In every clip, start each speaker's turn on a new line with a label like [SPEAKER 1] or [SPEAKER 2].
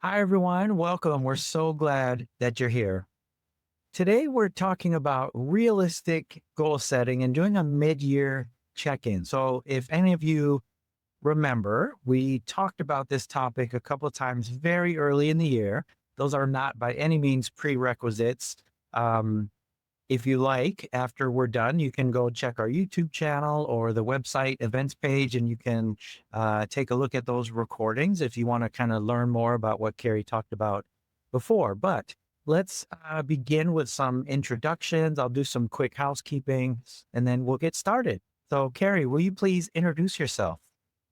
[SPEAKER 1] Hi, everyone. Welcome. We're so glad that you're here. Today, we're talking about realistic goal setting and doing a mid year check in. So, if any of you remember, we talked about this topic a couple of times very early in the year. Those are not by any means prerequisites. Um, if you like, after we're done, you can go check our YouTube channel or the website events page, and you can take a look at those recordings if you want to kind of learn more about what Carrie talked about before. But let's begin with some introductions. I'll do some quick housekeeping and then we'll get started. So, Carrie, will you please introduce yourself?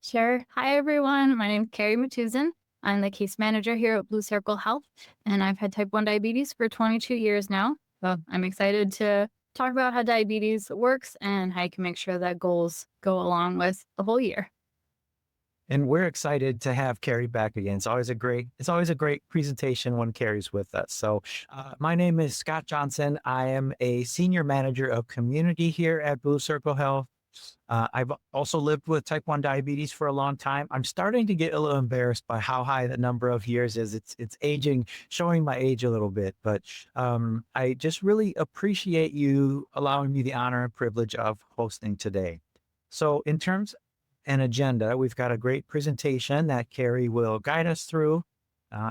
[SPEAKER 2] Sure. Hi, everyone. My name is Carrie Matuzsan. I'm the case manager here at Blue Circle Health, and I've had type 1 diabetes for 22 years now. So I'm excited to talk about how diabetes works and how you can make sure that goals go along with the whole year.
[SPEAKER 1] And we're excited to have Carrie back again. It's always a great presentation when Carrie's with us. So, my name is Scott Johnson. I am a senior manager of community here at Blue Circle Health. I've also lived with type 1 diabetes for a long time. I'm starting to get a little embarrassed by how high the number of years is. It's aging, showing my age a little bit. But I just really appreciate you allowing me the honor and privilege of hosting today. So, in terms and agenda, we've got a great presentation that Carrie will guide us through.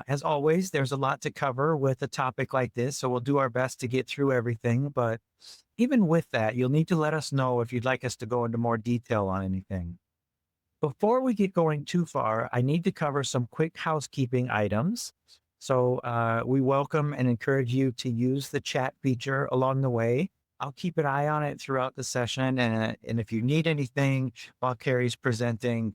[SPEAKER 1] As always, there's a lot to cover with a topic like this, so we'll do our best to get through everything. But even with that, you'll need to let us know if you'd like us to go into more detail on anything. Before we get going too far, I need to cover some quick housekeeping items. So we welcome and encourage you to use the chat feature along the way. I'll keep an eye on it throughout the session. And if you need anything while Carrie's presenting,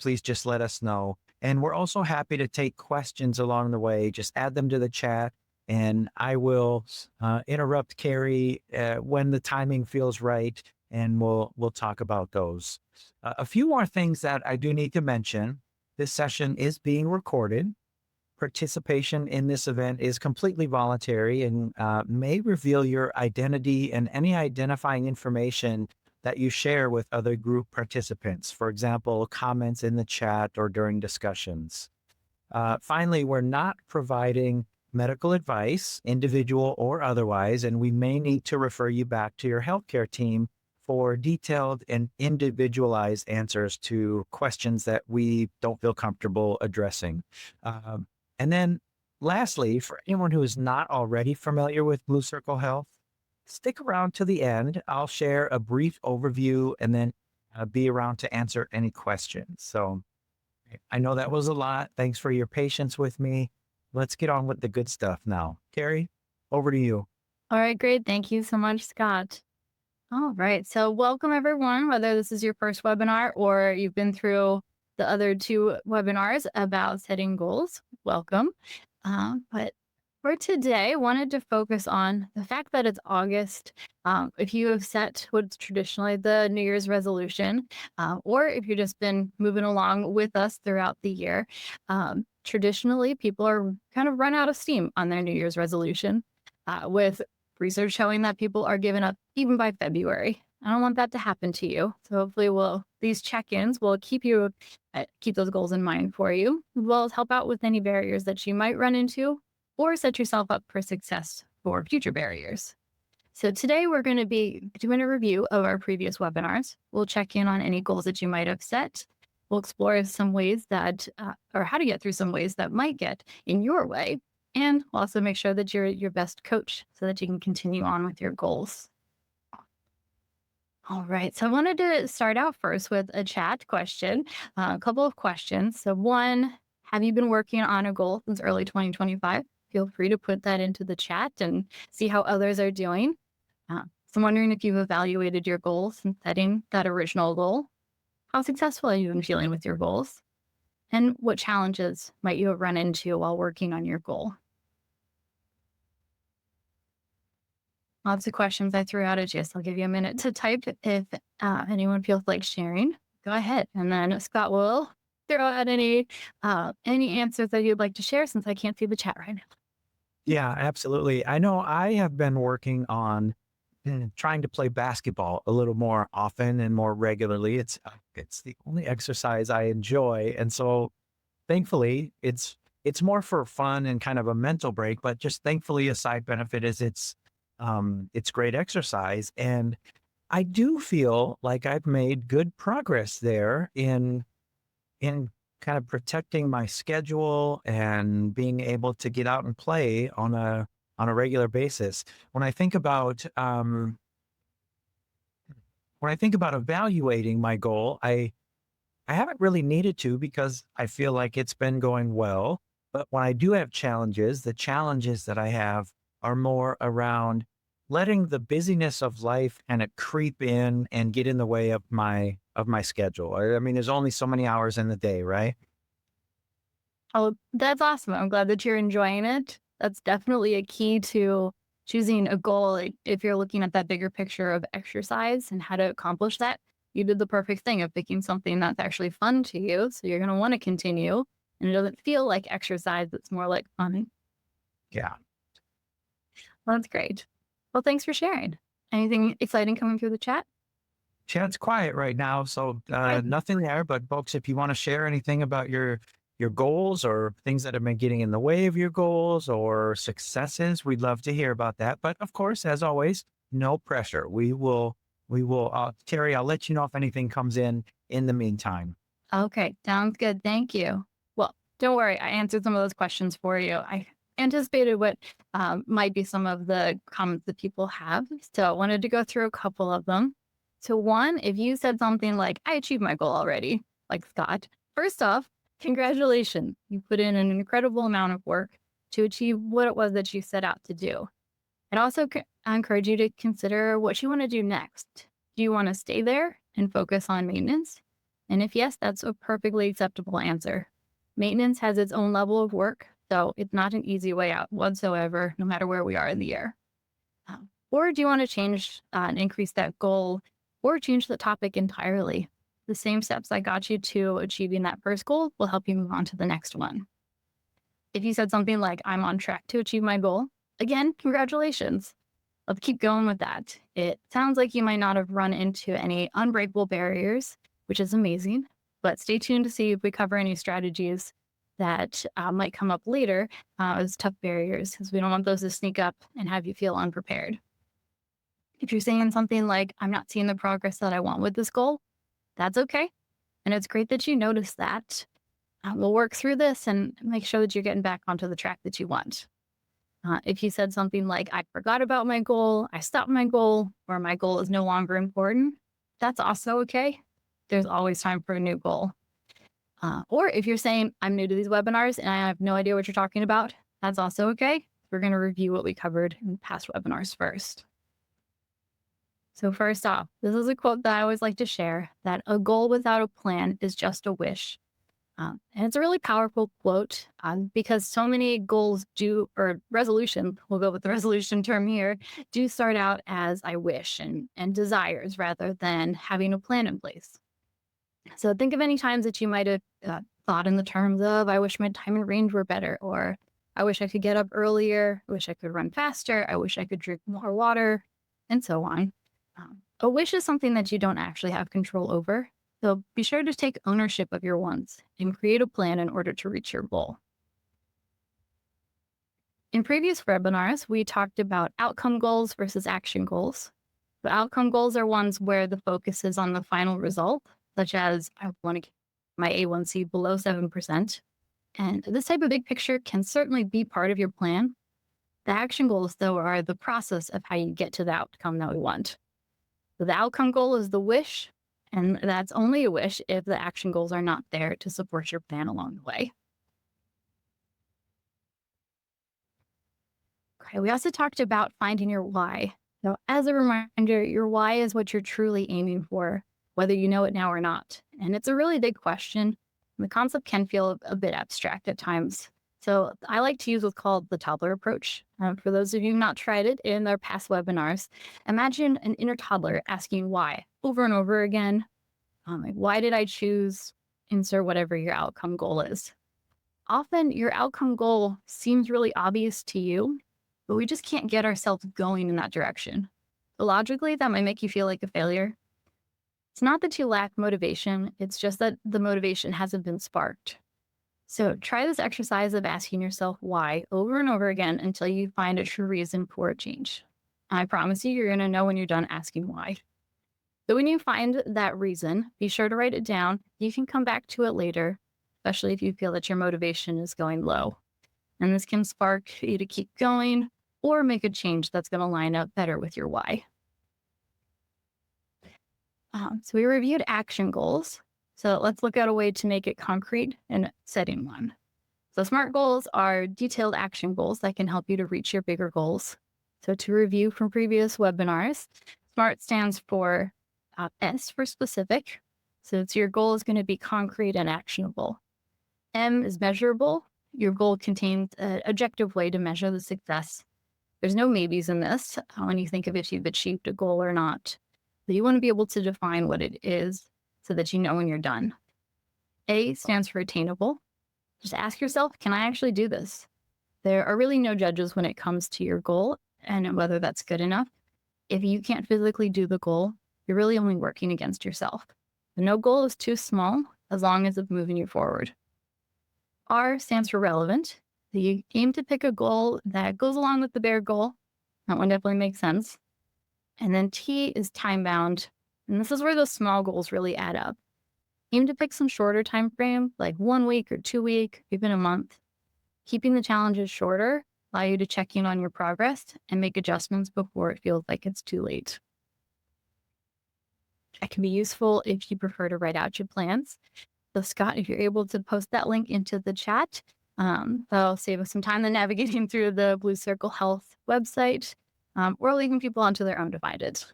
[SPEAKER 1] please just let us know. And we're also happy to take questions along the way. Just add them to the chat, and I will interrupt Carrie when the timing feels right, and we'll talk about those. A few more things that I do need to mention. This session is being recorded. Participation in this event is completely voluntary and may reveal your identity and any identifying information that you share with other group participants. For example, comments in the chat or during discussions. Finally, we're not providing medical advice, individual or otherwise, and we may need to refer you back to your healthcare team for detailed and individualized answers to questions that we don't feel comfortable addressing. And then, lastly, for anyone who is not already familiar with Blue Circle Health, stick around to the end. I'll share a brief overview and then be around to answer any questions. So, I know that was a lot. Thanks for your patience with me. Let's get on with the good stuff now. Carrie, over to you.
[SPEAKER 2] All right, great. Thank you so much, Scott. All right. So, welcome, everyone, whether this is your first webinar or you've been through the other two webinars about setting goals. Welcome. But for today, wanted to focus on the fact that it's August. If you have set what's traditionally the New Year's resolution, or if you've just been moving along with us throughout the year, traditionally people are kind of run out of steam on their New Year's resolution, with research showing that people are giving up even by February. I don't want that to happen to you. So hopefully these check-ins will keep those goals in mind for you, as well as help out with any barriers that you might run into or set yourself up for success for future barriers. So today we're going to be doing a review of our previous webinars. We'll check in on any goals that you might have set. We'll explore some ways or how to get through some ways that might get in your way. And we'll also make sure that you're your best coach so that you can continue on with your goals. All right. So I wanted to start out first with a chat question, a couple of questions. So one, have you been working on a goal since early 2025? Feel free to put that into the chat and see how others are doing. So I'm wondering if you've evaluated your goals since setting that original goal. How successful have you been feeling with your goals? And what challenges might you have run into while working on your goal? Lots of questions I threw out at you, so I'll give you a minute to type if anyone feels like sharing. Go ahead, and then Scott will throw out any answers that you'd like to share since I can't see the chat right now.
[SPEAKER 1] Yeah, absolutely. I know I have been working on trying to play basketball a little more often and more regularly. It's the only exercise I enjoy, and so thankfully, it's it's more for fun and kind of a mental break, but just thankfully a side benefit is it's great exercise. And I do feel like I've made good progress there in kind of protecting my schedule and being able to get out and play on a regular basis. When I think about when I think about evaluating my goal, I haven't really needed to because I feel like it's been going well. But when I do have challenges, the challenges that I have are more around letting the busyness of life kind of creep in and get in the way of my schedule. I mean, there's only so many hours in the day, right?
[SPEAKER 2] Oh, that's awesome. I'm glad that you're enjoying it. That's definitely a key to choosing a goal. Like, if you're looking at that bigger picture of exercise and how to accomplish that, you did the perfect thing of picking something that's actually fun to you. So you're going to want to continue. And it doesn't feel like exercise, it's more like fun.
[SPEAKER 1] Yeah.
[SPEAKER 2] Well, that's great. Well, thanks for sharing. Anything exciting coming through the chat?
[SPEAKER 1] Chat's quiet right now, so
[SPEAKER 2] Okay.
[SPEAKER 1] nothing there. But folks, if you want to share anything about your goals or things that have been getting in the way of your goals or successes, we'd love to hear about that. But of course, as always, no pressure. We will. Terry, I'll let you know if anything comes in the meantime.
[SPEAKER 2] Okay, sounds good. Thank you. Well, don't worry. I answered some of those questions for you. I anticipated what might be some of the comments that people have. So I wanted to go through a couple of them. So, one, if you said something like, I achieved my goal already, like Scott, first off, congratulations. You put in an incredible amount of work to achieve what it was that you set out to do. I'd also I encourage you to consider what you want to do next. Do you want to stay there and focus on maintenance? And if yes, that's a perfectly acceptable answer. Maintenance has its own level of work, so it's not an easy way out whatsoever, no matter where we are in the year. Or do you want to change and increase that goal or change the topic entirely? The same steps I got you to achieving that first goal will help you move on to the next one. If you said something like, I'm on track to achieve my goal, again, congratulations. Let's keep going with that. It sounds like you might not have run into any unbreakable barriers, which is amazing, but stay tuned to see if we cover any strategies that might come up later as tough barriers, because we don't want those to sneak up and have you feel unprepared. If you're saying something like, I'm not seeing the progress that I want with this goal, that's okay. And it's great that you notice that. We'll work through this and make sure that you're getting back onto the track that you want. If you said something like, I forgot about my goal, I stopped my goal, or my goal is no longer important, that's also okay. There's always time for a new goal. Or if you're saying, I'm new to these webinars and I have no idea what you're talking about, that's also okay. We're going to review what we covered in past webinars first. So, first off, this is a quote that I always like to share, that a goal without a plan is just a wish. And it's a really powerful quote because so many goals do, or resolution, we'll go with the resolution term here, do start out as I wish and desires rather than having a plan in place. So think of any times that you might have thought in the terms of, I wish my time and range were better, or I wish I could get up earlier, I wish I could run faster, I wish I could drink more water, and so on. A wish is something that you don't actually have control over. So be sure to take ownership of your wants and create a plan in order to reach your goal. In previous webinars, we talked about outcome goals versus action goals. The outcome goals are ones where the focus is on the final result, such as I want to get my A1C below 7%. And this type of big picture can certainly be part of your plan. The action goals, though, are the process of how you get to the outcome that we want. So the outcome goal is the wish, and that's only a wish if the action goals are not there to support your plan along the way. Okay, we also talked about finding your why. So, as a reminder, your why is what you're truly aiming for, whether you know it now or not. And it's a really big question. The concept can feel a bit abstract at times. So, I like to use what's called the toddler approach. For those of you who've not tried it in our past webinars, imagine an inner toddler asking why over and over again. Like, why did I choose? Insert whatever your outcome goal is. Often, your outcome goal seems really obvious to you, but we just can't get ourselves going in that direction. So logically, that might make you feel like a failure. It's not that you lack motivation, it's just that the motivation hasn't been sparked. So try this exercise of asking yourself why over and over again until you find a true reason for a change. I promise you, you're going to know when you're done asking why. So when you find that reason, be sure to write it down. You can come back to it later, especially if you feel that your motivation is going low. And this can spark you to keep going or make a change that's going to line up better with your why. So we reviewed action goals. So let's look at a way to make it concrete and setting one. So SMART goals are detailed action goals that can help you to reach your bigger goals. So to review from previous webinars, SMART stands for S for specific. So it's your goal is going to be concrete and actionable. M is measurable. Your goal contains an objective way to measure the success. There's no maybes in this when you think of if you've achieved a goal or not. But you want to be able to define what it is so that you know when you're done. A stands for attainable. Just ask yourself, can I actually do this? There are really no judges when it comes to your goal and whether that's good enough. If you can't physically do the goal, you're really only working against yourself. No goal is too small as long as it's moving you forward. R stands for relevant. So you aim to pick a goal that goes along with the bigger goal. That one definitely makes sense. And then T is time bound. And this is where those small goals really add up. Aim to pick some shorter time frame, like 1 week or 2 week, even a month. Keeping the challenges shorter allow you to check in on your progress and make adjustments before it feels like it's too late. That can be useful if you prefer to write out your plans. So Scott, if you're able to post that link into the chat, that'll save us some time than navigating through the Blue Circle Health website or leaving people onto their own devices.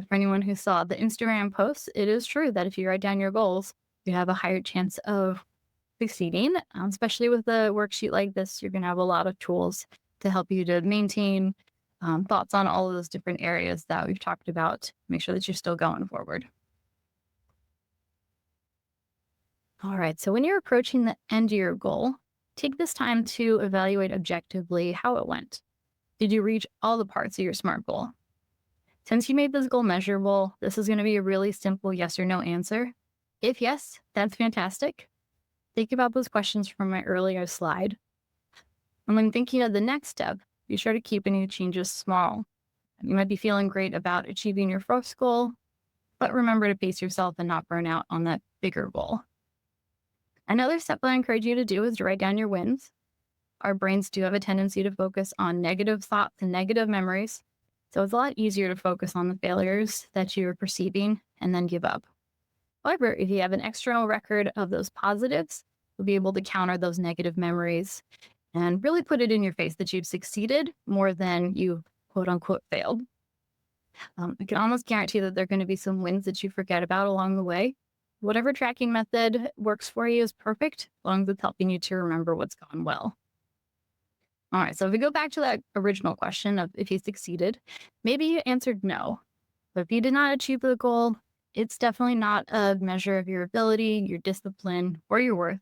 [SPEAKER 2] For anyone who saw the Instagram posts, it is true that if you write down your goals, you have a higher chance of succeeding, especially with a worksheet like this. You're going to have a lot of tools to help you to maintain thoughts on all of those different areas that we've talked about. Make sure that you're still going forward. All right, so when you're approaching the end of your goal, take this time to evaluate objectively how it went. Did you reach all the parts of your SMART goal? Since you made this goal measurable, this is going to be a really simple yes or no answer. If yes, that's fantastic. Think about those questions from my earlier slide. And when thinking of the next step, be sure to keep any changes small. You might be feeling great about achieving your first goal, but remember to pace yourself and not burn out on that bigger goal. Another step that I encourage you to do is to write down your wins. Our brains do have a tendency to focus on negative thoughts and negative memories. So it's a lot easier to focus on the failures that you're perceiving and then give up. However, if you have an external record of those positives, you'll be able to counter those negative memories and really put it in your face that you've succeeded more than you quote unquote failed. I can almost guarantee that there are going to be some wins that you forget about along the way. Whatever tracking method works for you is perfect, as long as it's helping you to remember what's gone well. All right, so if we go back to that original question of if you succeeded, maybe you answered no. But if you did not achieve the goal, it's definitely not a measure of your ability, your discipline, or your worth.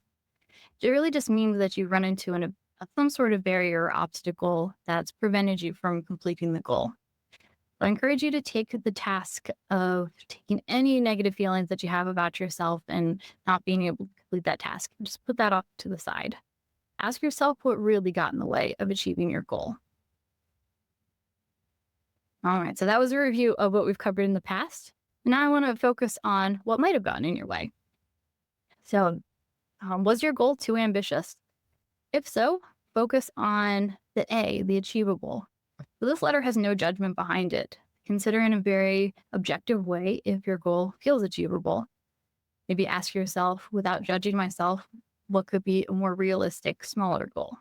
[SPEAKER 2] It really just means that you run into some sort of barrier or obstacle that's prevented you from completing the goal. I encourage you to take the task of taking any negative feelings that you have about yourself and not being able to complete that task. Just put that off to the side. Ask yourself what really got in the way of achieving your goal. All right, so that was a review of what we've covered in the past. Now I want to focus on what might have gotten in your way. So, was your goal too ambitious? If so, focus on the A, the achievable. So this letter has no judgment behind it. Consider in a very objective way if your goal feels achievable. Maybe ask yourself, without judging myself, what could be a more realistic, smaller goal?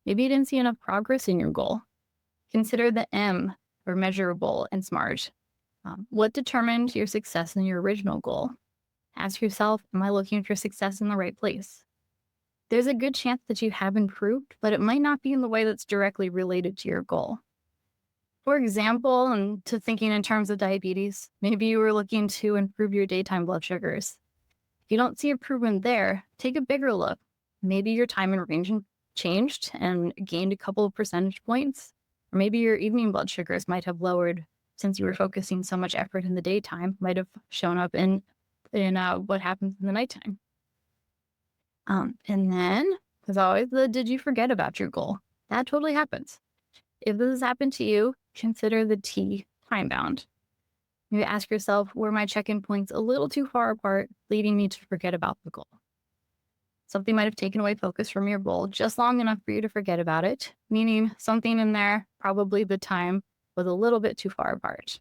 [SPEAKER 2] Maybe you didn't see enough progress in your goal. Consider the M, or measurable and SMART. What determined your success in your original goal? Ask yourself, am I looking for success in the right place? There's a good chance that you have improved, but it might not be in the way that's directly related to your goal. For example, and to thinking in terms of diabetes, maybe you were looking to improve your daytime blood sugars. If you don't see improvement there, take a bigger look. Maybe your time in range changed and gained a couple of percentage points, or maybe your evening blood sugars might have lowered since you were focusing so much effort in the daytime, might have shown up in what happens in the nighttime. And then, as always, the did you forget about your goal? That totally happens. If this has happened to you, consider the T time bound. You ask yourself, were my check in points a little too far apart, leading me to forget about the goal? Something might have taken away focus from your goal just long enough for you to forget about it, meaning something in there, probably the time, was a little bit too far apart.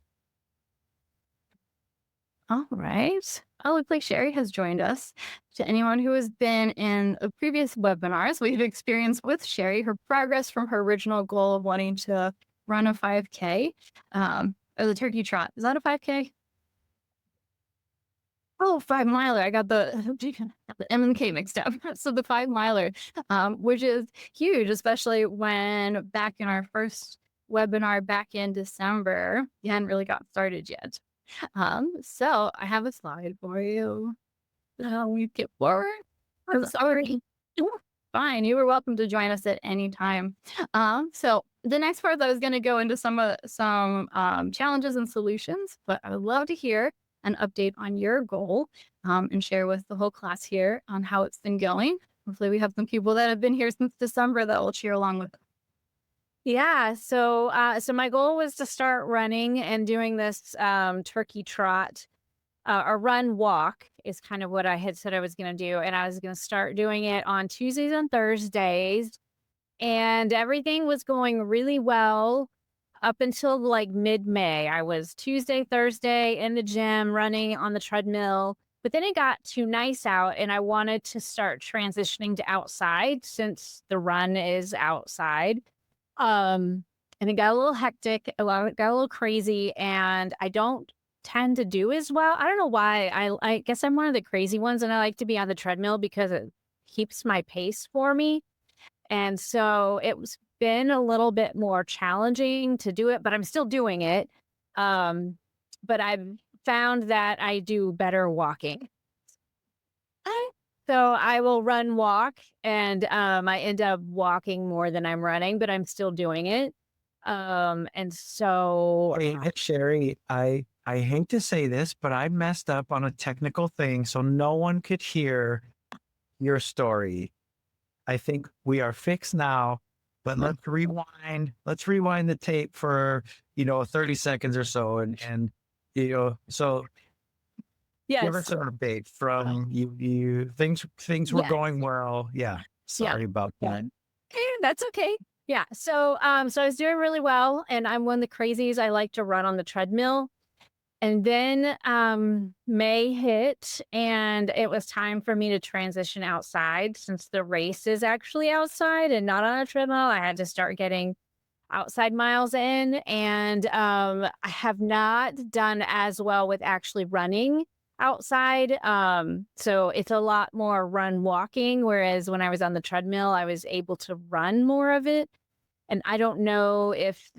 [SPEAKER 2] All right. Oh, looks like Sherry has joined us. To anyone who has been in a previous webinars, we've experienced with Sherry her progress from her original goal of wanting to run a 5K, or the turkey trot. Is that a 5K? Oh, 5 miler. I got the M and K mixed up. So the 5 miler, which is huge, especially when back in our first webinar back in December, you hadn't really got started yet. So I have a slide for you. We get forward. I'm sorry. Fine. You were welcome to join us at any time. So the next part, I was going to go into some challenges and solutions, but I would love to hear an update on your goal and share with the whole class here on how it's been going. Hopefully, we have some people that have been here since December that will cheer along with us.
[SPEAKER 3] Yeah, so my goal was to start running and doing this turkey trot, or run walk is kind of what I had said I was going to do, and I was going to start doing it on Tuesdays and Thursdays, and everything was going really well up until like mid-May. I was Tuesday, Thursday in the gym running on the treadmill, but then it got too nice out, and I wanted to start transitioning to outside since the run is outside. Um, and it got a little hectic, got a little crazy, and I don't tend to do as well. I don't know why. I guess I'm one of the crazy ones, and I like to be on the treadmill because it keeps my pace for me. And so it was been a little bit more challenging to do it, but I'm still doing it. Um, but I've found that I do better walking. So I will run walk and, I end up walking more than I'm running, but I'm still doing it. And so
[SPEAKER 1] Hey, Sherry, I hate to say this, but I messed up on a technical thing, so no one could hear your story. I think we are fixed now, but let's rewind. Let's rewind the tape for 30 seconds or so, and so give us
[SPEAKER 3] yes,
[SPEAKER 1] an update from you. Things were
[SPEAKER 3] yes,
[SPEAKER 1] going well. Yeah,
[SPEAKER 3] yeah,
[SPEAKER 1] sorry about
[SPEAKER 3] yeah.
[SPEAKER 1] that.
[SPEAKER 3] That's okay. Yeah, so I was doing really well, and I'm one of the crazies. I like to run on the treadmill. And then, May hit, and it was time for me to transition outside since the race is actually outside and not on a treadmill. I had to start getting outside miles in, and, I have not done as well with actually running outside. So it's a lot more run walking, whereas when I was on the treadmill, I was able to run more of it. And I don't know if,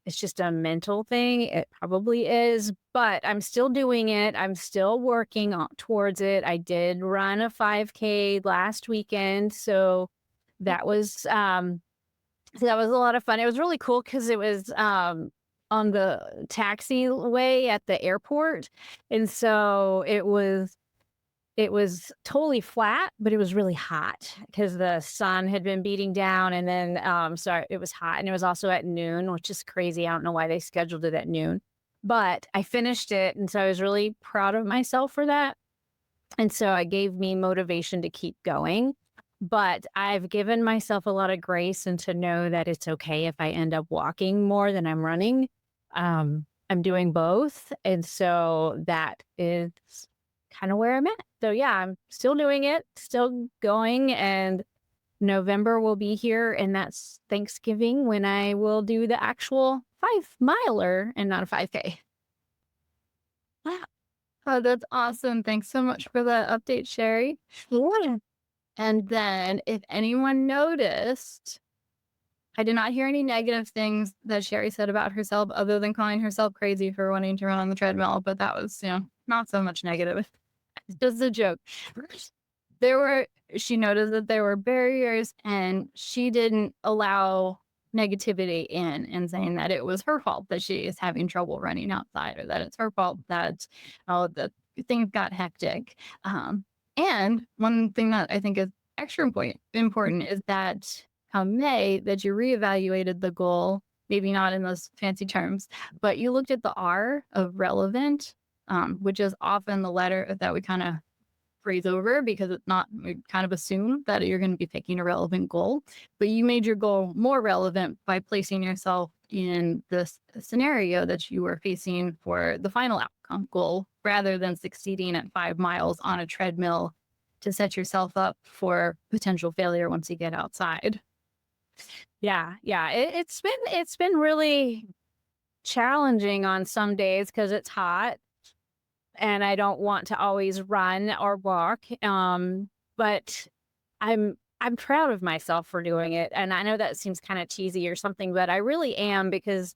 [SPEAKER 3] it's just a mental thing. It probably is, but I'm still doing it. I'm still working on towards it. I did run a 5K last weekend, that was, um, that was a lot of fun. It was really cool because it was, on the taxiway at the airport, and so it was totally flat, but it was really hot because the sun had been beating down, and then, so it was hot, and it was also at noon, which is crazy. I don't know why they scheduled it at noon, but I finished it, and so I was really proud of myself for that, and so it gave me motivation to keep going, but I've given myself a lot of grace and to know that it's okay if I end up walking more than I'm running. I'm doing both, and so that is kinda where I'm at. So, yeah, I'm still doing it, still going, and November will be here, and that's Thanksgiving when I will do the actual 5 miler and not a 5K.
[SPEAKER 2] Wow. Oh, that's awesome. Thanks so much for that update, Sherry.
[SPEAKER 3] Yeah.
[SPEAKER 2] And then, if anyone noticed, I did not hear any negative things that Sherry said about herself other than calling herself crazy for wanting to run on the treadmill, but that was, not so much negative. It's just a joke. There were She noticed that there were barriers and she didn't allow negativity in and saying that it was her fault that she is having trouble running outside or that it's her fault that, oh, that things got hectic. And one thing that I think is extra important is that come May that you reevaluated the goal, maybe not in those fancy terms, but you looked at the R of relevant, which is often the letter that we kind of phrase over because it's not, we kind of assume that you're going to be picking a relevant goal, but you made your goal more relevant by placing yourself in this scenario that you were facing for the final outcome goal rather than succeeding at 5 miles on a treadmill to set yourself up for potential failure once you get outside.
[SPEAKER 3] Yeah, yeah. It's been really challenging on some days because it's hot and I don't want to always run or walk. But I'm proud of myself for doing it. And I know that seems kind of cheesy or something, but I really am because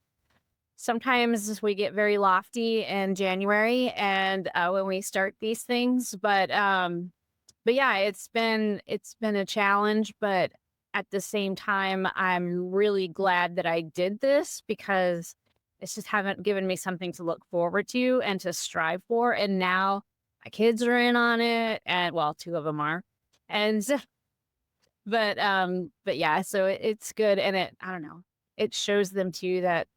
[SPEAKER 3] sometimes we get very lofty in January and when we start these things. But yeah, it's been a challenge, but at the same time, I'm really glad that I did this because it's just haven't given me something to look forward to and to strive for. And now my kids are in on it, and well, two of them are, and but yeah, so it's good, and I don't know, it shows them too that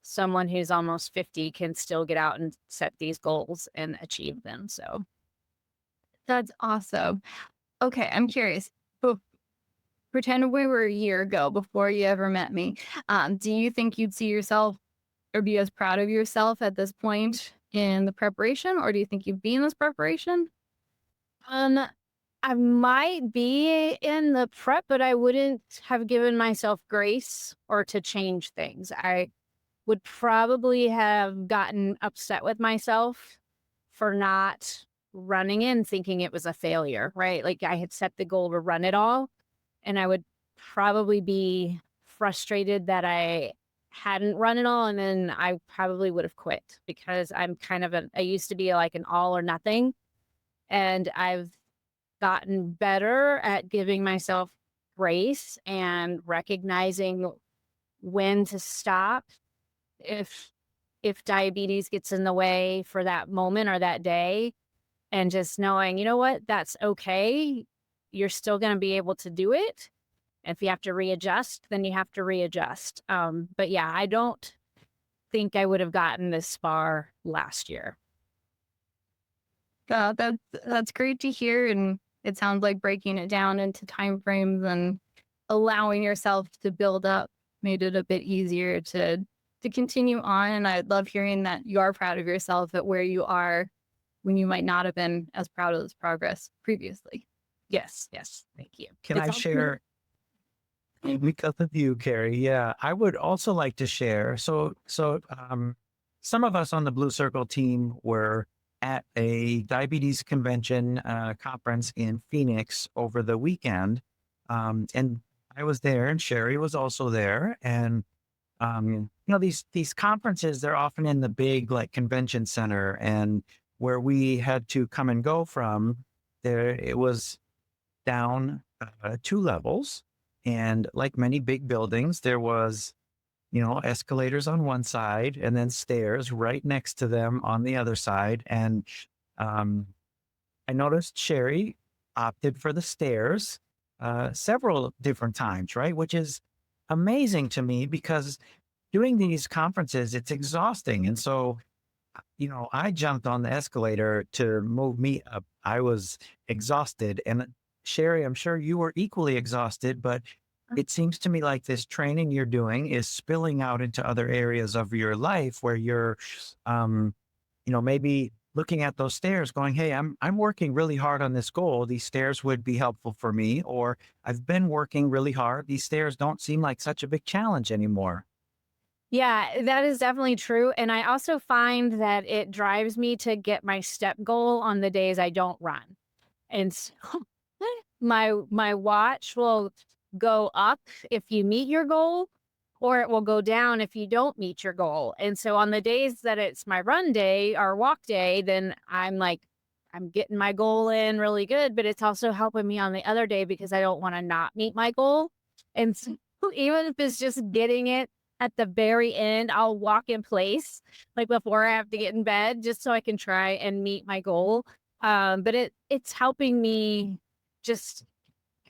[SPEAKER 3] someone who's almost 50 can still get out and set these goals and achieve them. So
[SPEAKER 2] That's awesome. Okay, I'm curious. Pretend we were a year ago before you ever met me. Do you think you'd see yourself or be as proud of yourself at this point in the preparation, or do you think you'd be in this preparation?
[SPEAKER 3] um I might be in the prep, but I wouldn't have given myself grace or to change things. I would probably have gotten upset with myself for not running in thinking it was a failure, right? Like I had set the goal to run it all, and I would probably be frustrated that I hadn't run it all, and then I probably would have quit because I'm kind of I used to be like an all or nothing, and I've gotten better at giving myself grace and recognizing when to stop if diabetes gets in the way for that moment or that day, and just knowing, you know what, that's okay. You're still going to be able to do it. If you have to readjust, then you have to readjust. But yeah, I don't think I would have gotten this far last year.
[SPEAKER 2] That's great to hear, and it sounds like breaking it down into time frames and allowing yourself to build up made it a bit easier to continue on. And I love hearing that you are proud of yourself at where you are when you might not have been as proud of this progress previously.
[SPEAKER 3] Yes, yes. Thank you.
[SPEAKER 1] Can
[SPEAKER 2] It's
[SPEAKER 1] I
[SPEAKER 2] also
[SPEAKER 1] share because of you, Carrie? Yeah, I would also like to share. Some of us on the Blue Circle team were at a diabetes convention conference in Phoenix over the weekend, and I was there, and Sherry was also there, and these conferences, they're often in the big like convention center, and where we had to come and go from there, it was down 2 levels. And like many big buildings, there was, escalators on one side and then stairs right next to them on the other side. And um, I noticed Sherry opted for the stairs several different times, right? Which is amazing to me because doing these conferences, it's exhausting. And so, I jumped on the escalator to move me up. I was exhausted. And Sherry, I'm sure you were equally exhausted, but it seems to me like this training you're doing is spilling out into other areas of your life where you're, maybe looking at those stairs going, hey, I'm working really hard on this goal. These stairs would be helpful for me. Or I've been working really hard. These stairs don't seem like such a big challenge anymore.
[SPEAKER 3] Yeah, that is definitely true. And I also find that it drives me to get my step goal on the days I don't run. And so my watch will go up if you meet your goal, or it will go down if you don't meet your goal. And so on the days that it's my run day or walk day, then I'm like, I'm getting my goal in really good, but it's also helping me on the other day because I don't want to not meet my goal. And so even if it's just getting it at the very end, I'll walk in place like before I have to get in bed just so I can try and meet my goal. But it's helping me just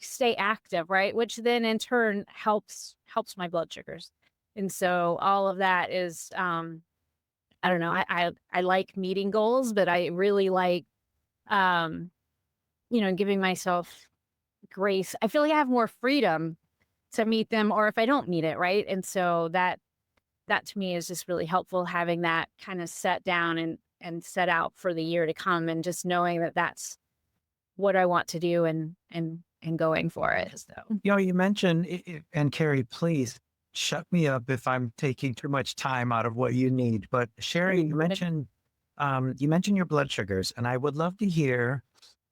[SPEAKER 3] stay active, right? Which then in turn helps my blood sugars. And so all of that is I don't know, I like meeting goals, but I really like um, giving myself grace. I feel like I have more freedom to meet them or if I don't meet it, right? And so that to me is just really helpful having that kind of set down and set out for the year to come and just knowing that that's what I want to do and going for it. So,
[SPEAKER 1] You mentioned, and Carrie, please shut me up if I'm taking too much time out of what you need. But Sherry, you mentioned your blood sugars, and I would love to hear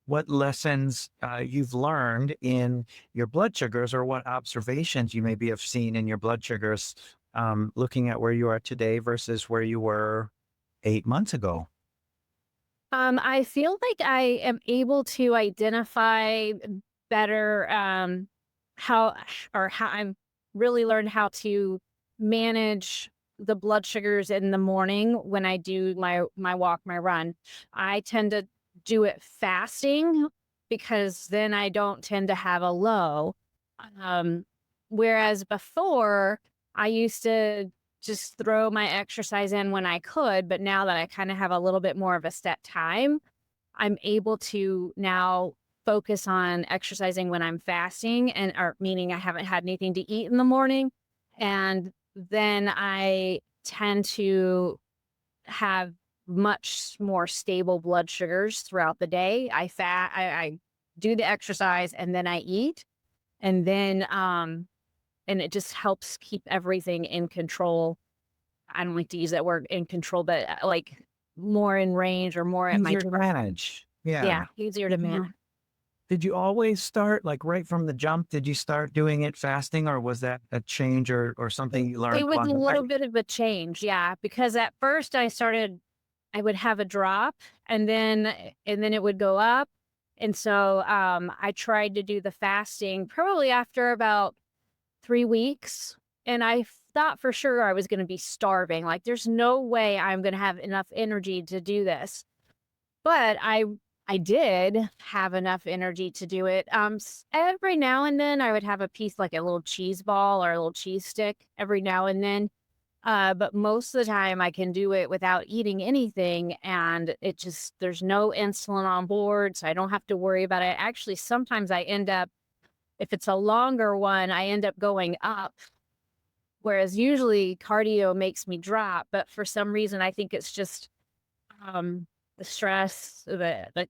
[SPEAKER 1] what lessons you've learned in your blood sugars, or what observations you maybe have seen in your blood sugars, looking at where you are today versus where you were 8 months ago.
[SPEAKER 3] I feel like I am able to identify better how how I'm really learned how to manage the blood sugars in the morning when I do my walk, my run. I tend to do it fasting because then I don't tend to have a low. Um, Whereas before I used to just throw my exercise in when I could, but now that I kind of have a little bit more of a set time, I'm able to now focus on exercising when I'm fasting and or meaning I haven't had anything to eat in the morning. And then I tend to have much more stable blood sugars throughout the day. I do the exercise and then I eat. And then and it just helps keep everything in control. I don't like to use that word in control, but like more in range or more at my
[SPEAKER 1] Easier to manage.
[SPEAKER 3] yeah,
[SPEAKER 1] Yeah.
[SPEAKER 3] easier to
[SPEAKER 1] Did
[SPEAKER 3] manage.
[SPEAKER 1] you did you always start like right from the jump? Did you start doing it fasting, or was that a change, or something you learned
[SPEAKER 3] It was a
[SPEAKER 1] along the way?
[SPEAKER 3] little bit of a change, yeah, because at first I would have a drop and then it would go up. And so I tried to do the fasting probably after about 3 weeks, and I thought for sure I was gonna be starving, like, there's no way I'm gonna have enough energy to do this. But I did have enough energy to do it. Every now and then, I would have a piece like a little cheese ball or a little cheese stick every now and then, but most of the time, I can do it without eating anything, and it just there's no insulin on board, so I don't have to worry about it. Actually, sometimes I end up if it's a longer one, I end up going up, whereas usually cardio makes me drop, but for some reason, I think it's just um, the stress, the not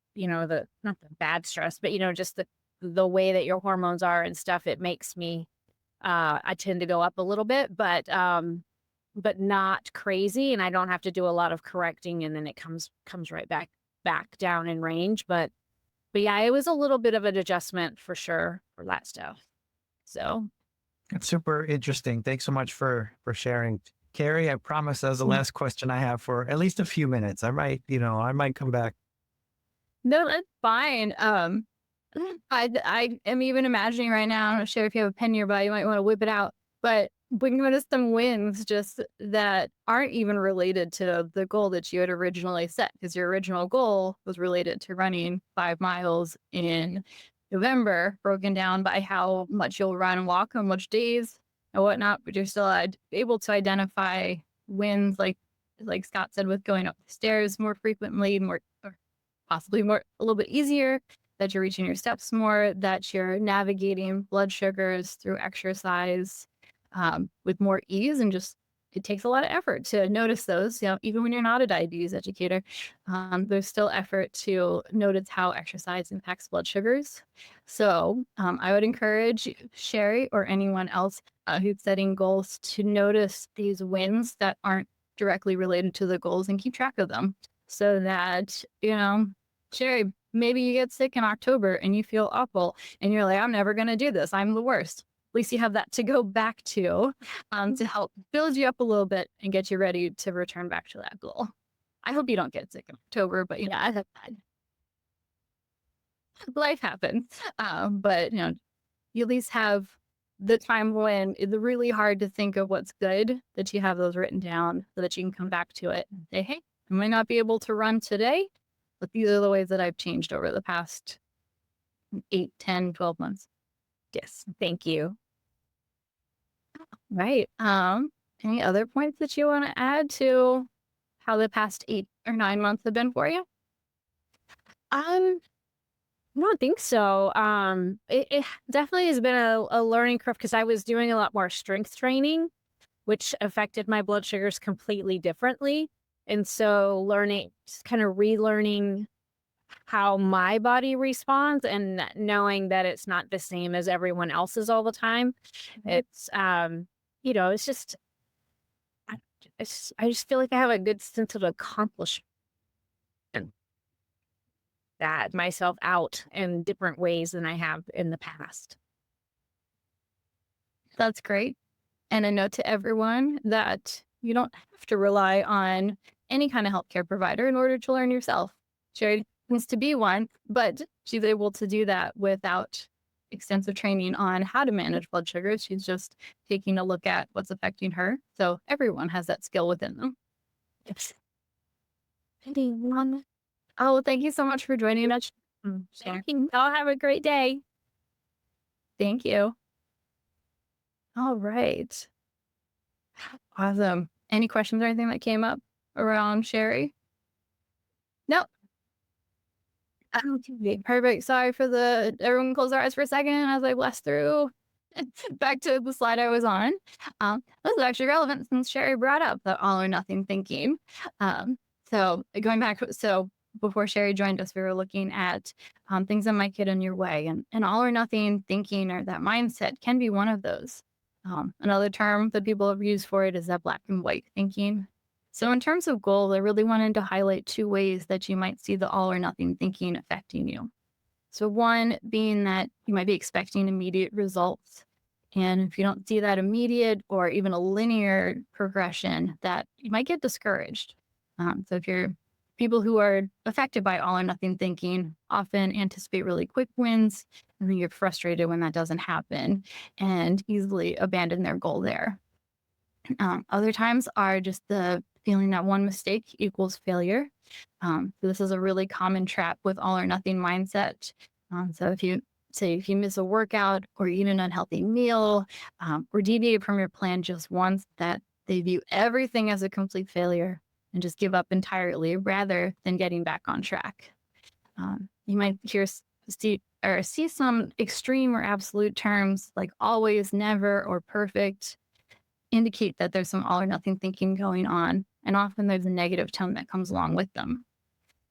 [SPEAKER 3] the bad stress, but just the way that your hormones are and stuff. It makes me I tend to go up a little bit, but not crazy, and I don't have to do a lot of correcting, and then it comes right back down in range. But yeah, it was a little bit of an adjustment for sure for that stuff. So
[SPEAKER 1] It's super interesting. Thanks so much for sharing. Carrie, I promise that's the last question I have for at least a few minutes. I might come back.
[SPEAKER 2] No, that's fine. I am even imagining right now. I'm not sure if you have a pen nearby, you might want to whip it out. But we can notice some wins just that aren't even related to the goal that you had originally set, because your original goal was related to running 5 miles in November, broken down by how much you'll run and walk on which days and whatnot. But you're still able to identify wins, like Scott said, with going up the stairs more frequently, more or possibly more a little bit easier, that you're reaching your steps more, that you're navigating blood sugars through exercise with more ease, and just it takes a lot of effort to notice those. Even when you're not a diabetes educator, there's still effort to notice how exercise impacts blood sugars. So I would encourage Sherry or anyone else who's setting goals to notice these wins that aren't directly related to the goals and keep track of them, so that Sherry, maybe you get sick in October and you feel awful and you're like, I'm never going to do this. I'm the worst. At least you have that to go back to help build you up a little bit and get you ready to return back to that goal. I hope you don't get sick in October, but I have had life happens. But you at least have the time when it's really hard to think of what's good, that you have those written down so that you can come back to it and say, hey, I might not be able to run today, But these are the ways that I've changed over the past 8, 10, 12 months.
[SPEAKER 3] Yes. Thank you.
[SPEAKER 2] Right. Any other points that you want to add to how the past 8 or 9 months have been for you?
[SPEAKER 3] Um, I don't think so. It definitely has been a learning curve because I was doing a lot more strength training, which affected my blood sugars completely differently. And so learning, just kind of relearning how my body responds and knowing that it's not the same as everyone else's all the time.
[SPEAKER 2] Mhm.
[SPEAKER 3] It's, it's just, I, I just feel like I have a good sense of accomplishment that myself out in different ways than I have in the past.
[SPEAKER 2] That's great. And a note to everyone that you don't have to rely on any kind of healthcare provider in order to learn yourself. Sherry needs to be one, but she's able to do that without extensive training on how to manage blood sugars. She's just taking a look at what's affecting her. So everyone has that skill within them.
[SPEAKER 3] Yes. Anyone?
[SPEAKER 2] Oh, well, thank you so much for joining us.
[SPEAKER 3] Thank you. Y'all have a great day.
[SPEAKER 2] Thank you. All right. Awesome. Any questions or anything that came up around Sherry? No. Okay, perfect. Sorry for everyone close their eyes for a second as I blast through back to the slide I was on. This is actually relevant since Sherry brought up the all or nothing thinking. So going back, so before Sherry joined us, we were looking at things that might get in your way, and all or nothing thinking or that mindset can be one of those. Another term that people have used for it is that black and white thinking. So in terms of goals, I really wanted to highlight 2 ways that you might see the all or nothing thinking affecting you. So one being that you might be expecting immediate results. And if you don't see that immediate or even a linear progression, that you might get discouraged. So if you're people who are affected by all or nothing thinking often anticipate really quick wins, and then get frustrated when that doesn't happen and easily abandon their goal there. Other times are just the feeling that one mistake equals failure. So this is a really common trap with all or nothing mindset. So if you miss a workout or eat an unhealthy meal, or deviate from your plan just once, that they view everything as a complete failure and just give up entirely rather than getting back on track. You might see some extreme or absolute terms like always, never, or perfect indicate that there's some all or nothing thinking going on, and often there's a negative tone that comes along with them.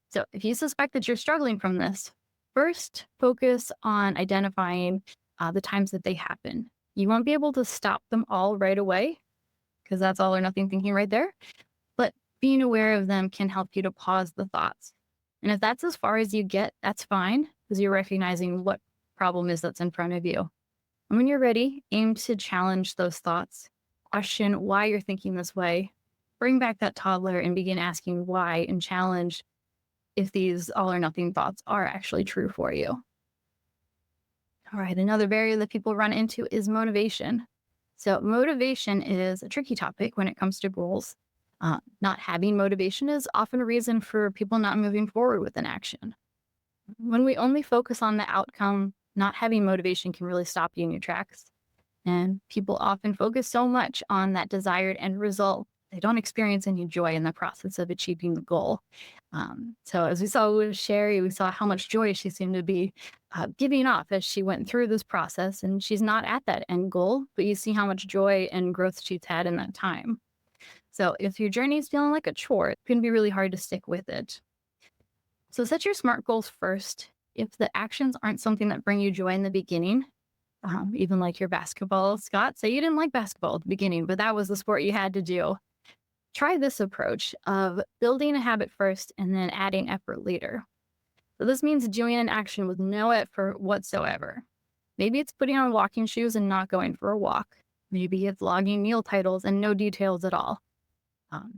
[SPEAKER 2] So if you suspect that you're struggling from this, first focus on identifying the times that they happen. You won't be able to stop them all right away because that's all or nothing thinking right there. But being aware of them can help you to pause the thoughts. And if that's as far as you get, that's fine because you're recognizing what problem is that's in front of you. And when you're ready, aim to challenge those thoughts. Question why you're thinking this way. Bring back that toddler and begin asking why and challenge if these all or nothing thoughts are actually true for you. All right, another barrier that people run into is motivation. So, motivation is a tricky topic when it comes to goals. Not having motivation is often a reason for people not moving forward with an action. When we only focus on the outcome, not having motivation can really stop you in your tracks. And people often focus so much on that desired end result, they don't experience any joy in the process of achieving the goal. So, as we saw with Sherry, we saw how much joy she seemed to be giving off as she went through this process. And she's not at that end goal, but you see how much joy and growth she's had in that time. So, if your journey is feeling like a chore, it can be really hard to stick with it. So, set your SMART goals first. If the actions aren't something that bring you joy in the beginning, even like your basketball, Scott, say you didn't like basketball at the beginning, but that was the sport you had to do. Try this approach of building a habit first and then adding effort later. So this means doing an action with no effort whatsoever. Maybe it's putting on walking shoes and not going for a walk. Maybe it's logging meal titles and no details at all.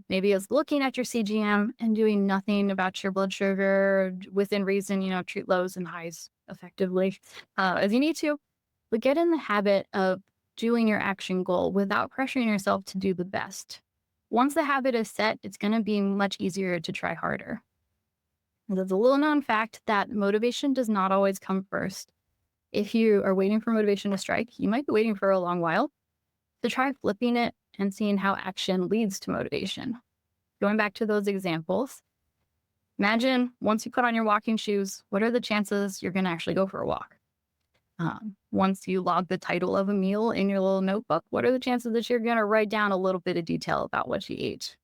[SPEAKER 2] Maybe it's looking at your CGM and doing nothing about your blood sugar within reason, treat lows and highs effectively as you need to. But get in the habit of doing your action goal without pressuring yourself to do the best. Once the habit is set, it's going to be much easier to try harder. There's a little known fact that motivation does not always come first. If you are waiting for motivation to strike, you might be waiting for a long while. So try flipping it and seeing how action leads to motivation. Going back to those examples, imagine once you put on your walking shoes, what are the chances you're going to actually go for a walk? Once you log the title of a meal in your little notebook, what are the chances that you're going to write down a little bit of detail about what you ate?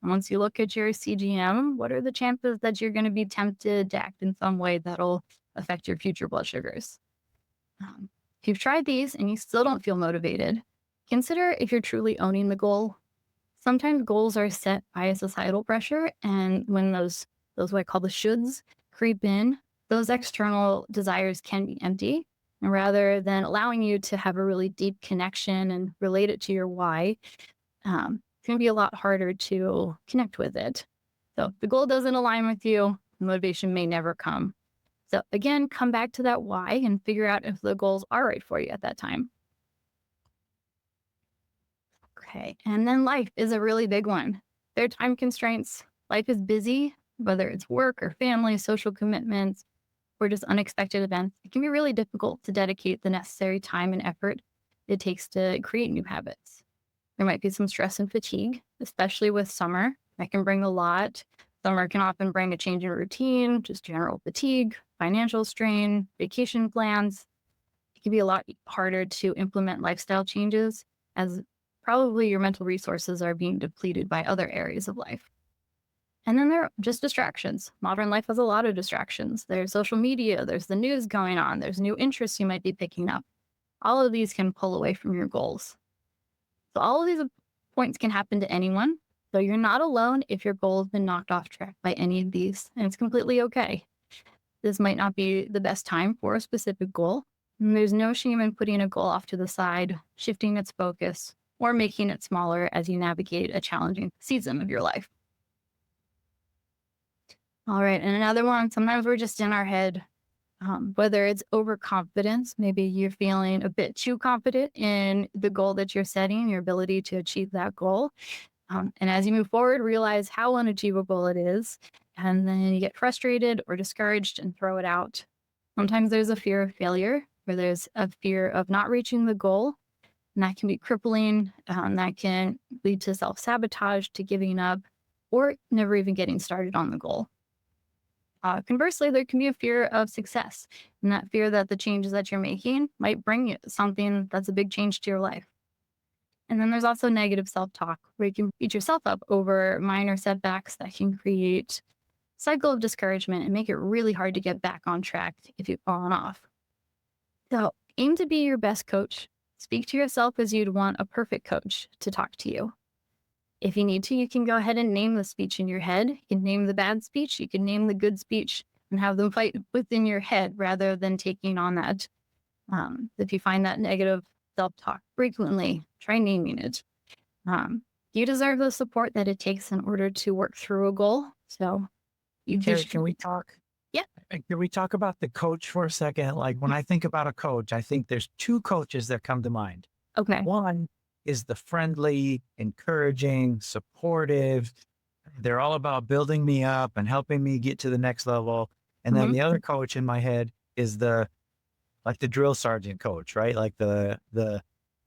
[SPEAKER 2] Once you look at your CGM, what are the chances that you're going to be tempted to act in some way that'll affect your future blood sugars? If you've tried these and you still don't feel motivated, consider if you're truly owning the goal. Sometimes goals are set by societal pressure, and when those what I call the shoulds creep in, those external desires can be empty. And rather than allowing you to have a really deep connection and relate it to your why, it's going to be a lot harder to connect with it. So if the goal doesn't align with you, motivation may never come. So again, come back to that why and figure out if the goals are right for you at that time. Okay. And then life is a really big one. There are time constraints. Life is busy, whether it's work or family, social commitments, or just unexpected events. It can be really difficult to dedicate the necessary time and effort it takes to create new habits. There might be some stress and fatigue, especially with summer. That can bring a lot. Summer can often bring a change in routine, just general fatigue, financial strain, vacation plans. It can be a lot harder to implement lifestyle changes as probably your mental resources are being depleted by other areas of life. And then there are just distractions. Modern life has a lot of distractions. There's social media, there's the news going on, there's new interests you might be picking up. All of these can pull away from your goals. So all of these points can happen to anyone. So you're not alone if your goal has been knocked off track by any of these, and it's completely okay. This might not be the best time for a specific goal. And there's no shame in putting a goal off to the side, shifting its focus, or making it smaller as you navigate a challenging season of your life. All right, and another one, sometimes we're just in our head, whether it's overconfidence, maybe you're feeling a bit too confident in the goal that you're setting, your ability to achieve that goal. And as you move forward, realize how unachievable it is. And then you get frustrated or discouraged and throw it out. Sometimes there's a fear of failure, or there's a fear of not reaching the goal. And that can be crippling. That can lead to self-sabotage, to giving up, or never even getting started on the goal. Conversely, there can be a fear of success, and that fear that the changes that you're making might bring you something that's a big change to your life. And then there's also negative self-talk, where you can beat yourself up over minor setbacks that can create a cycle of discouragement and make it really hard to get back on track if you've fallen off. So aim to be your best coach. Speak to yourself as you'd want a perfect coach to talk to you. If you need to, you can go ahead and name the speech in your head. You can name the bad speech, you can name the good speech, and have them fight within your head rather than taking on that. If you find that negative self-talk frequently, try naming it. You deserve the support that it takes in order to work through a goal. So
[SPEAKER 1] Carrie, can we talk?
[SPEAKER 2] Yeah.
[SPEAKER 1] Can we talk about the coach for a second? Like when I think about a coach, I think there's two coaches that come to mind.
[SPEAKER 2] Okay.
[SPEAKER 1] One is the friendly, encouraging, supportive. They're all about building me up and helping me get to the next level. And then the other coach in my head is the drill sergeant coach, right? Like the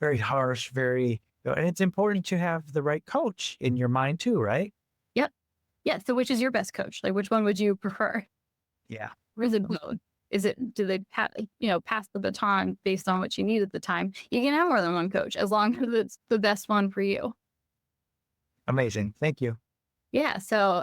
[SPEAKER 1] very harsh, and it's important to have the right coach in your mind too, right?
[SPEAKER 2] Yep. Yeah. So which is your best coach? Like which one would you prefer?
[SPEAKER 1] Yeah.
[SPEAKER 2] Or is it both? Do they pass the baton based on what you need at the time? You can have more than one coach as long as it's the best one for you.
[SPEAKER 1] Amazing. Thank you.
[SPEAKER 2] Yeah. So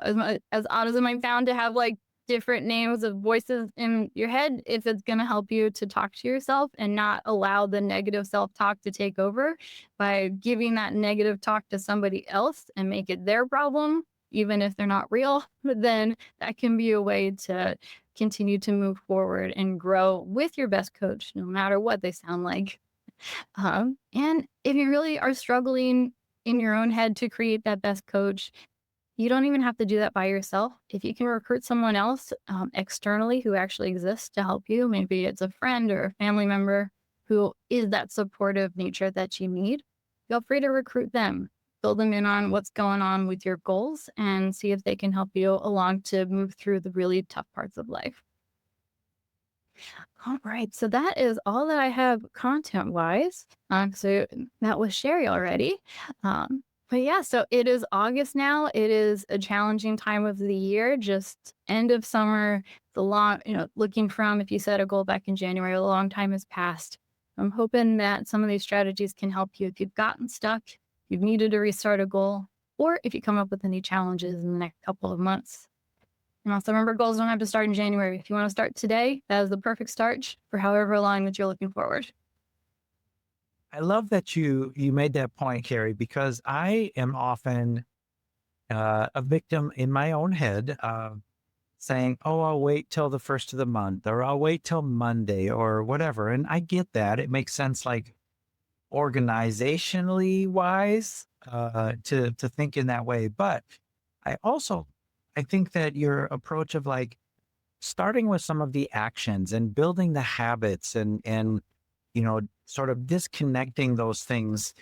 [SPEAKER 2] as odd as it might sound to have like different names of voices in your head, if it's going to help you to talk to yourself and not allow the negative self-talk to take over by giving that negative talk to somebody else and make it their problem, even if they're not real, then that can be a way to continue to move forward and grow with your best coach, no matter what they sound like. And if you really are struggling in your own head to create that best coach, you don't even have to do that by yourself. If you can recruit someone else externally who actually exists to help you, maybe it's a friend or a family member who is that supportive nature that you need, feel free to recruit them. fill them in on what's going on with your goals and see if they can help you along to move through the really tough parts of life. All right. So that is all that I have content wise. So that was Sherry already. But yeah, so it is August now. It is a challenging time of the year, just end of summer. The long, looking from if you set a goal back in January, a long time has passed. I'm hoping that some of these strategies can help you if you've gotten stuck, you've needed to restart a goal, or if you come up with any challenges in the next couple of months. And also remember, goals don't have to start in January. If you want to start today, that is the perfect start for however long that you're looking forward.
[SPEAKER 1] I love that you made that point, Carrie, because I am often a victim in my own head of saying, "Oh, I'll wait till the first of the month, or I'll wait till Monday, or whatever." And I get that; it makes sense, like organizationally wise, to think in that way. But I also I think that your approach of like starting with some of the actions and building the habits and sort of disconnecting those things,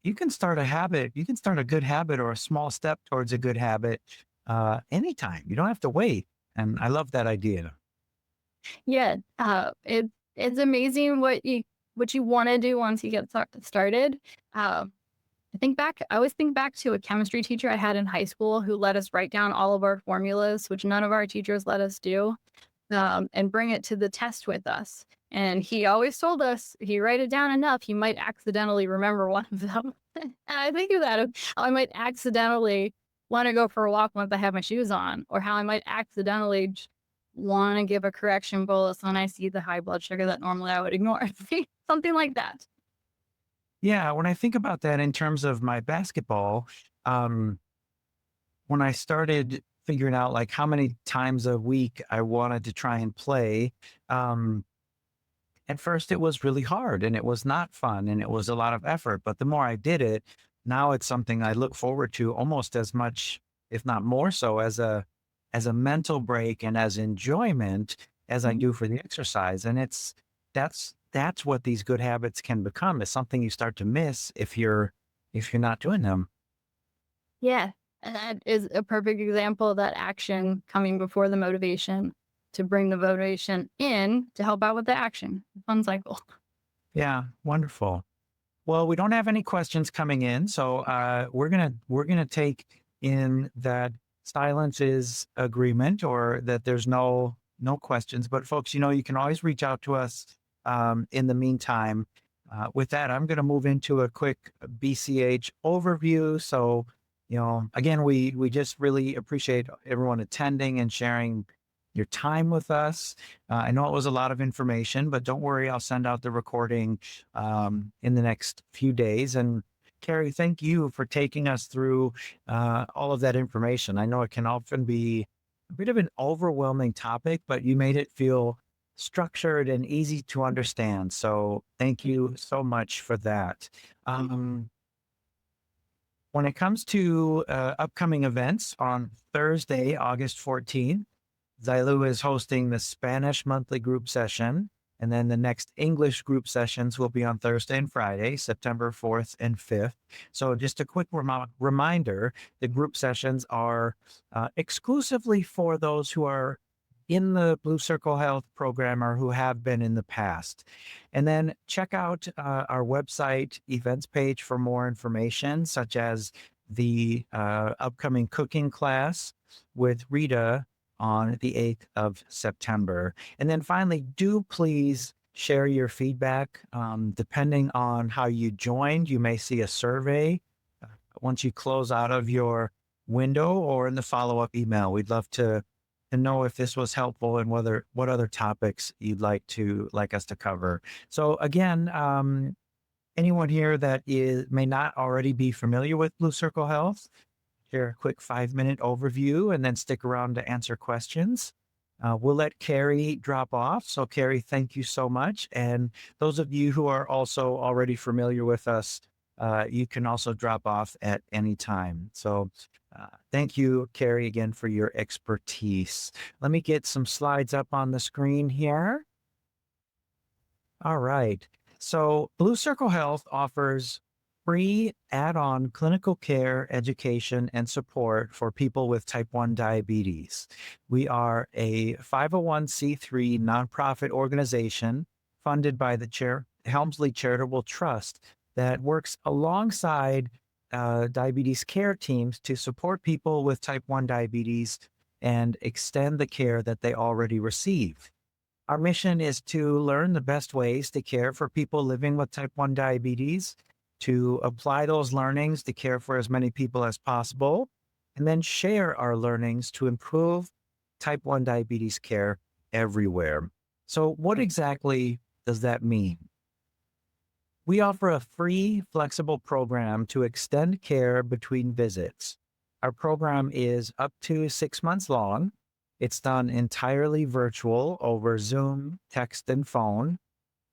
[SPEAKER 1] you can start a habit, you can start a good habit or a small step towards a good habit anytime. You don't have to wait. And I love that idea.
[SPEAKER 2] Yeah, it's amazing what you want to do once you get started. Uh, I always think back to a chemistry teacher I had in high school who let us write down all of our formulas, which none of our teachers let us do, and bring it to the test with us. And he always told us, if you write it down enough, you might accidentally remember one of them. And I think of that, of how I might accidentally want to go for a walk once I have my shoes on, or how I might accidentally want to give a correction bolus when I see the high blood sugar that normally I would ignore. Something like that.
[SPEAKER 1] Yeah, when I think about that in terms of my basketball, um, when I started figuring out like how many times a week I wanted to try and play, um, at first it was really hard and it was not fun and it was a lot of effort. But the more I did it, now it's something I look forward to almost as much, if not more so, as a mental break and as enjoyment as I
[SPEAKER 2] Mhm.
[SPEAKER 1] do for the exercise. And that's what these good habits can become, is something you start to miss if you're not doing them.
[SPEAKER 2] Yeah. And that is a perfect example of that action coming before the motivation to bring the motivation in to help out with the action. Fun cycle.
[SPEAKER 1] Yeah, wonderful. Well, we don't have any questions coming in, so we're gonna take in that silence is agreement, or that there's no questions. But folks, you can always reach out to us in the meantime. With that, I'm going to move into a quick BCH overview. So, again, we just really appreciate everyone attending and sharing your time with us. I know it was a lot of information, but don't worry, I'll send out the recording in the next few days. And Carrie, thank you for taking us through all of that information. I know it can often be a bit of an overwhelming topic, but you made it feel structured and easy to understand. So thank you so much for that. Um, when it comes to upcoming events, on Thursday, August 14th, Zailu is hosting the Spanish monthly group session. And then the next English group sessions will be on Thursday and Friday, September 4th and 5th. So, just a quick reminder, the group sessions are exclusively for those who are in the Blue Circle Health program or who have been in the past. And then check out our website events page for more information, such as the upcoming cooking class with Rita on the 8th of September. And then finally, do please share your feedback. Depending on how you joined, you may see a survey once you close out of your window or in the follow-up email. We'd love to know if this was helpful and whether what other topics you'd like us to cover. So again, anyone here that may not already be familiar with Blue Circle Health, share a quick 5-minute overview and then stick around to answer questions. We'll let Carrie drop off. So, Carrie, thank you so much. And those of you who are also already familiar with us, you can also drop off at any time. So, thank you, Carrie, again for your expertise. Let me get some slides up on the screen here. All right. So, Blue Circle Health offers free add-on clinical care, education, and support for people with type 1 diabetes. We are a 501c3 nonprofit organization funded by the Helmsley Charitable Trust that works alongside diabetes care teams to support people with type 1 diabetes and extend the care that they already receive. Our mission is to learn the best ways to care for people living with type 1 diabetes, to apply those learnings to care for as many people as possible, and then share our learnings to improve type 1 diabetes care everywhere. So, what exactly does that mean? We offer a free, flexible program to extend care between visits. Our program is up to 6 months long. It's done entirely virtual over Zoom, text, and phone,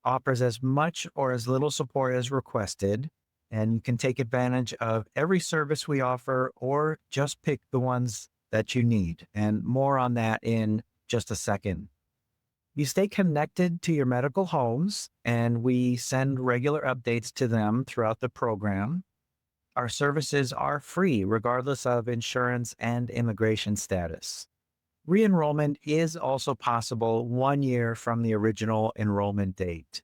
[SPEAKER 1] offers as much or as little support as requested, and you can take advantage of every service we offer or just pick the ones that you need. And more on that in just a second. You stay connected to your medical homes, and we send regular updates to them throughout the program. Our services are free, regardless of insurance and immigration status. Re-enrollment is also possible 1 year from the original enrollment date.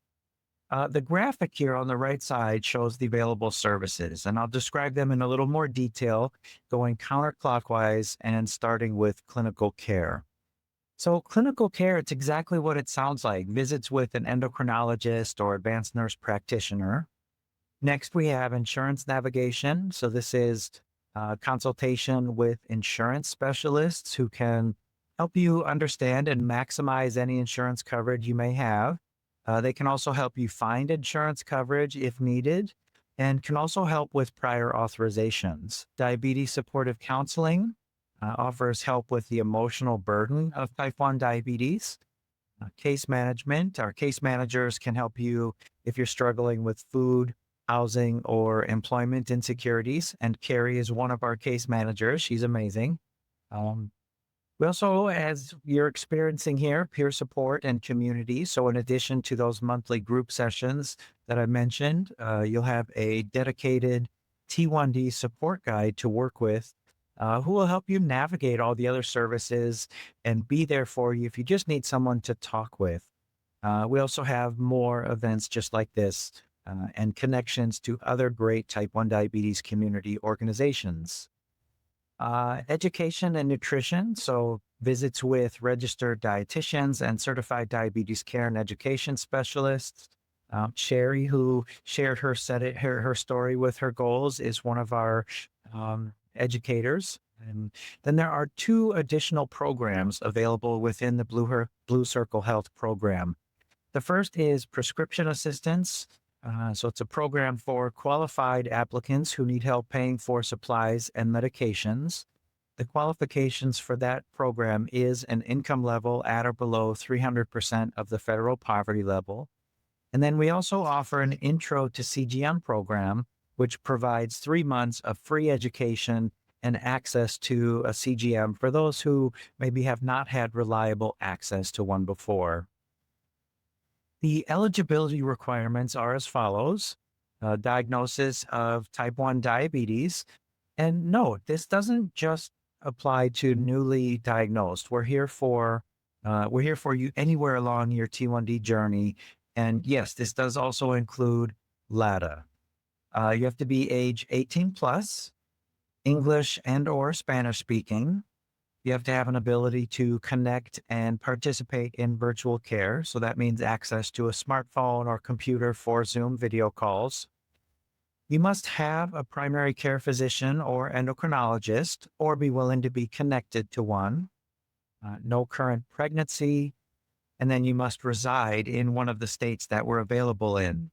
[SPEAKER 1] The graphic here on the right side shows the available services, and I'll describe them in a little more detail, going counterclockwise and starting with clinical care. So clinical care, it's exactly what it sounds like, visits with an endocrinologist or advanced nurse practitioner. Next, we have insurance navigation. So this is consultation with insurance specialists who can help you understand and maximize any insurance coverage you may have. They can also help you find insurance coverage if needed, and can also help with prior authorizations. Diabetes supportive counseling offers help with the emotional burden of type 1 diabetes. Case management, our case managers can help you if you're struggling with food, housing, or employment insecurities. And Carrie is one of our case managers. She's amazing. We also, as you're experiencing here, peer support and community. So in addition to those monthly group sessions that I mentioned, you'll have a dedicated T1D support guide to work with who will help you navigate all the other services and be there for you if you just need someone to talk with. We also have more events just like this and connections to other great type 1 diabetes community organizations. Education and nutrition. So visits with registered dietitians and certified diabetes care and education specialists. Sherry, who shared her story with her goals, is one of our educators. And then there are 2 additional programs available within the Blue Circle Health program. The first is prescription assistance. So it's a program for qualified applicants who need help paying for supplies and medications. The qualifications for that program is an income level at or below 300% of the federal poverty level. And then we also offer an Intro to CGM program, which provides 3 months of free education and access to a CGM for those who maybe have not had reliable access to one before. The eligibility requirements are as follows: diagnosis of type 1 diabetes. And no, this doesn't just apply to newly diagnosed. We're here for you anywhere along your T1D journey. And yes, this does also include LADA. You have to be age 18 plus, English and or Spanish speaking. You have to have an ability to connect and participate in virtual care. So that means access to a smartphone or computer for Zoom video calls. You must have a primary care physician or endocrinologist or be willing to be connected to one. No current pregnancy. And then you must reside in one of the states that we're available in.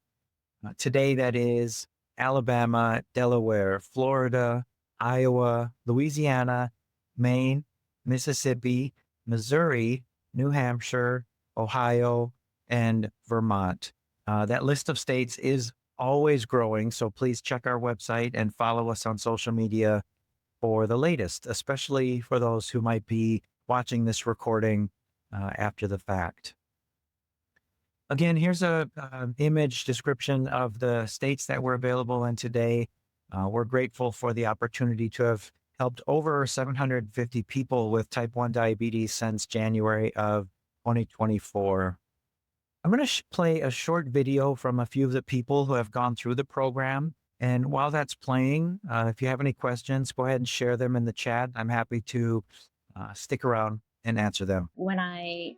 [SPEAKER 1] Today, that is Alabama, Delaware, Florida, Iowa, Louisiana, Maine, Mississippi, Missouri, New Hampshire, Ohio, and Vermont. That list of states is always growing, so please check our website and follow us on social media for the latest, especially for those who might be watching this recording after the fact. Again, here's a image description of the states that we're available in today. We're grateful for the opportunity to have helped over 750 people with type 1 diabetes since January of 2024. I'm going to play a short video from a few of the people who have gone through the program. And while that's playing, if you have any questions, go ahead and share them in the chat. I'm happy to stick around and answer them.
[SPEAKER 4] When I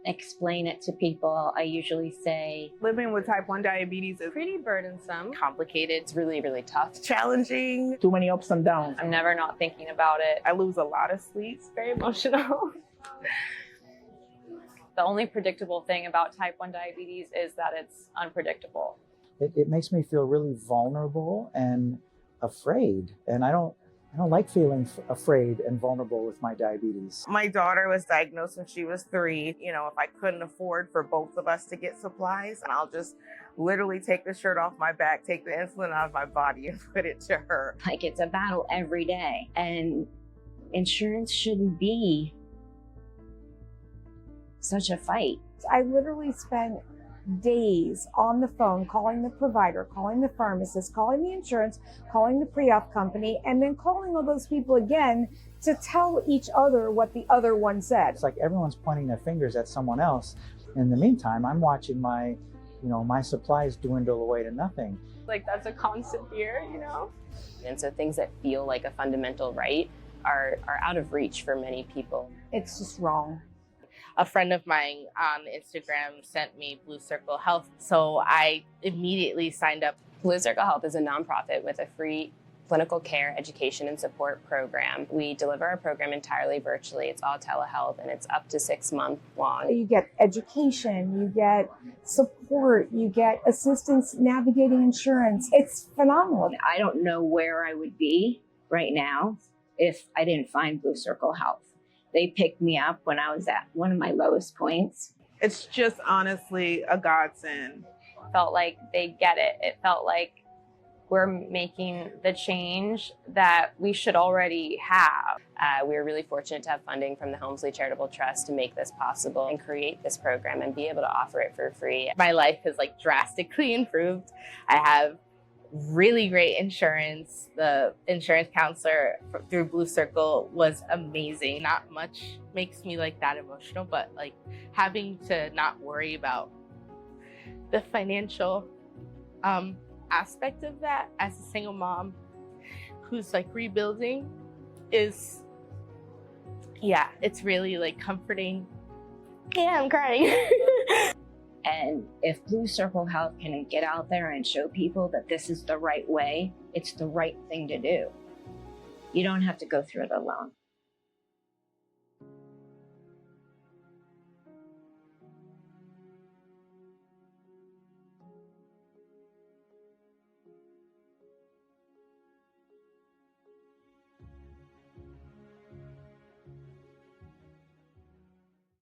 [SPEAKER 4] explain it to people, I usually say,
[SPEAKER 5] living with type 1 diabetes is
[SPEAKER 6] pretty burdensome,
[SPEAKER 7] complicated. It's really, really tough.
[SPEAKER 5] challenging.
[SPEAKER 8] Too many ups and downs.
[SPEAKER 6] I'm never not thinking about it.
[SPEAKER 5] I lose a lot of sleep.
[SPEAKER 6] It's very emotional. The only predictable thing about type 1 diabetes is that it's unpredictable.
[SPEAKER 8] It makes me feel really vulnerable and afraid. And I don't like feeling afraid and vulnerable with my diabetes.
[SPEAKER 5] My daughter was diagnosed when she was 3. You know, if I couldn't afford for both of us to get supplies, and I'll just literally take the shirt off my back, take the insulin out of my body and put it to her.
[SPEAKER 4] like, it's a battle every day. And insurance shouldn't be such a fight.
[SPEAKER 9] I literally spent days on the phone calling the provider, calling the pharmacist, calling the insurance, calling the pre-op company, and then calling all those people again to tell each other what the other one said.
[SPEAKER 8] It's like everyone's pointing their fingers at someone else. In the meantime, I'm watching my supplies dwindle away to nothing.
[SPEAKER 6] Like, that's a constant fear, you know?
[SPEAKER 7] And so things that feel like a fundamental right are out of reach for many people.
[SPEAKER 9] It's just wrong.
[SPEAKER 10] A friend of mine on Instagram sent me Blue Circle Health, so I immediately signed up.
[SPEAKER 7] Blue Circle Health is a nonprofit with a free clinical care, education, and support program. We deliver our program entirely virtually. It's all telehealth, and it's up to 6 months long.
[SPEAKER 9] You get education, you get support, you get assistance navigating insurance. It's phenomenal.
[SPEAKER 4] I don't know where I would be right now if I didn't find Blue Circle Health. They picked me up when I was at one of my lowest points.
[SPEAKER 5] It's just honestly a godsend.
[SPEAKER 6] Felt like they get it. It felt like we're making the change that we should already have.
[SPEAKER 7] We were really fortunate to have funding from the Helmsley Charitable Trust to make this possible and create this program and be able to offer it for free.
[SPEAKER 10] My life has drastically improved. I have really great insurance. The insurance counselor through Blue Circle was amazing. Not much makes me that emotional, but having to not worry about the financial aspect of that as a single mom who's rebuilding is, yeah, it's really comforting. Yeah, I'm crying.
[SPEAKER 4] And if Blue Circle Health can get out there and show people that this is the right way, it's the right thing to do. You don't have to go through it alone.